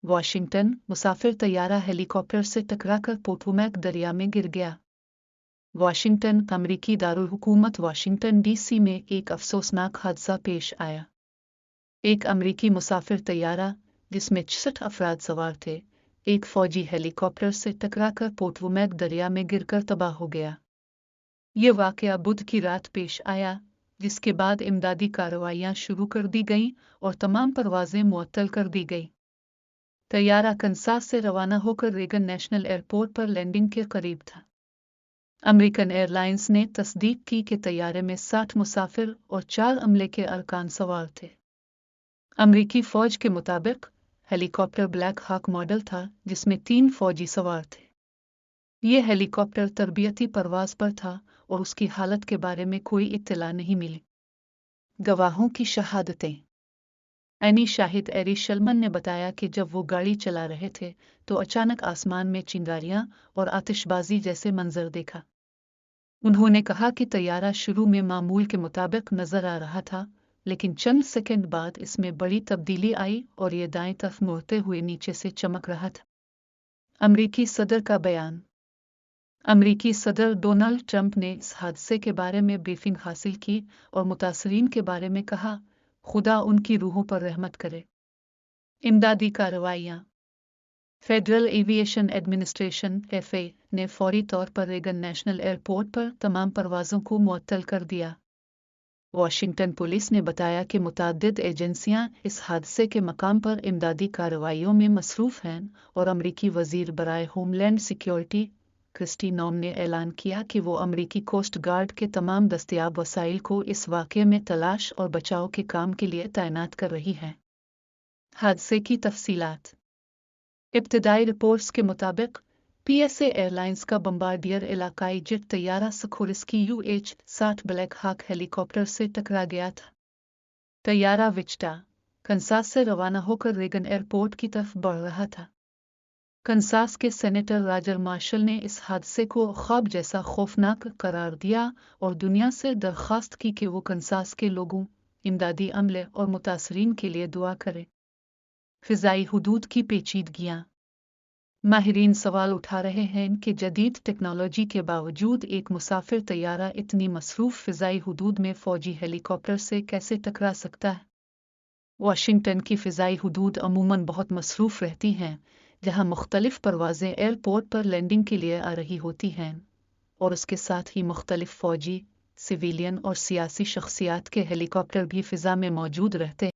Washington, मुसाफिर तैयारा helicopter से टकराकर Potomac दरिया में गिर गया। वाशिंगटन, अमेरिकी दारुल हुकूमत वाशिंगटन डीसी में एक अफसोसनाक हादसा पेश आया। एक अमेरिकी मुसाफिर तैयारा जिसमें 66 अफराद सवार थे, एक फौजी हेलीकॉप्टर से टकराकर पोटोमैक दरिया में गिरकर तबाह हो गया। ये वाकया बुध की रात पेश आया, जिसके बाद इमदादी कार्रवाइयां शुरू कर दी गईं और तमाम परवाजें मुअत्तल कर दी गई। तैयारा कनसास से रवाना होकर रेगन नेशनल एयरपोर्ट पर लैंडिंग के करीब था। अमेरिकन एयरलाइंस ने तस्दीक की कि तैयारे में 60 मुसाफिर और 4 अमले के अरकान सवार थे। अमेरिकी फौज के मुताबिक हेलीकॉप्टर ब्लैक हॉक मॉडल था, जिसमें 3 फौजी सवार थे। यह हेलीकॉप्टर तरबियती परवाज पर था और उसकी हालत के बारे में कोई इत्तला नहीं मिली। गवाहों की शहादतें। एनी शाहिद एरी शलमन ने बताया कि जब वो गाड़ी चला रहे थे तो अचानक आसमान में चिंगारियां और आतिशबाजी जैसे मंजर देखा। उन्होंने कहा कि तैयारा शुरू में मामूल के मुताबिक नजर आ रहा था, लेकिन चंद सेकंड बाद इसमें बड़ी तब्दीली आई और ये दाएं तरफ मुड़ते हुए नीचे से चमक रहा था। अमेरिकी सदर का बयान। अमेरिकी सदर डोनाल्ड ट्रंप ने इस हादसे के बारे में ब्रीफिंग हासिल की और मुतासरीन के बारे में कहा, खुदा उनकी रूहों पर रहमत करे। इमदादी कार्रवाइयाँ। फेडरल एविएशन एडमिनिस्ट्रेशन (FAA) ने फौरी तौर पर रेगन नेशनल एयरपोर्ट पर तमाम परवाज़ों को मुअत्तल कर दिया। वाशिंगटन पुलिस ने बताया कि मुतअद्दिद एजेंसियां इस हादसे के मकाम पर इमदादी कार्रवाइयों में मसरूफ़ हैं और अमरीकी वज़ीर बराए होमलैंड सिक्योरिटी क्रिस्टी नॉम ने ऐलान किया कि वो अमरीकी कोस्ट गार्ड के तमाम दस्तयाब वसाइल को इस वाक़ये में तलाश और बचाव के काम के लिए तैनात कर रही है। हादसे की तफसीलात। इब्तदाई रिपोर्ट्स के मुताबिक PSA एयरलाइंस का बम्बार्डियर इलाकाई जेट तैयारा Sikorsky UH-60 Black Hawk helicopter से टकरा गया था। तैयारा विचिटा, कनसास से रवाना होकर रेगन एयरपोर्ट की तरफ बढ़ रहा था। कनसास के सेनेटर रॉजर मार्शल ने इस हादसे को ख्वाब जैसा खौफनाक करार दिया और दुनिया से दरख्वास्त की कि वो कनसास के लोगों, इमदादी अमले और मुतासरीन के लिए दुआ करें। फ़िज़ाई हुदूद की पेचीदगियाँ। माहिरीन सवाल उठा रहे हैं कि जदीद टेक्नोलॉजी के बावजूद एक मुसाफिर तैयारा इतनी मसरूफ़ फ़िज़ाई हुदूद में फ़ौजी हेलीकॉप्टर से कैसे टकरा सकता है। वाशिंगटन की फ़िज़ाई हुदूद अमूमन बहुत मसरूफ़ रहती हैं, जहां मुख्तलिफ़ परवाज़ें एयरपोर्ट पर लैंडिंग के लिए आ रही होती हैं और उसके साथ ही मुख्तलिफ़ फ़ौजी, सिविलियन और सियासी शख्सियात के हेलीकॉप्टर भी फ़िज़ा में मौजूद रहते हैं।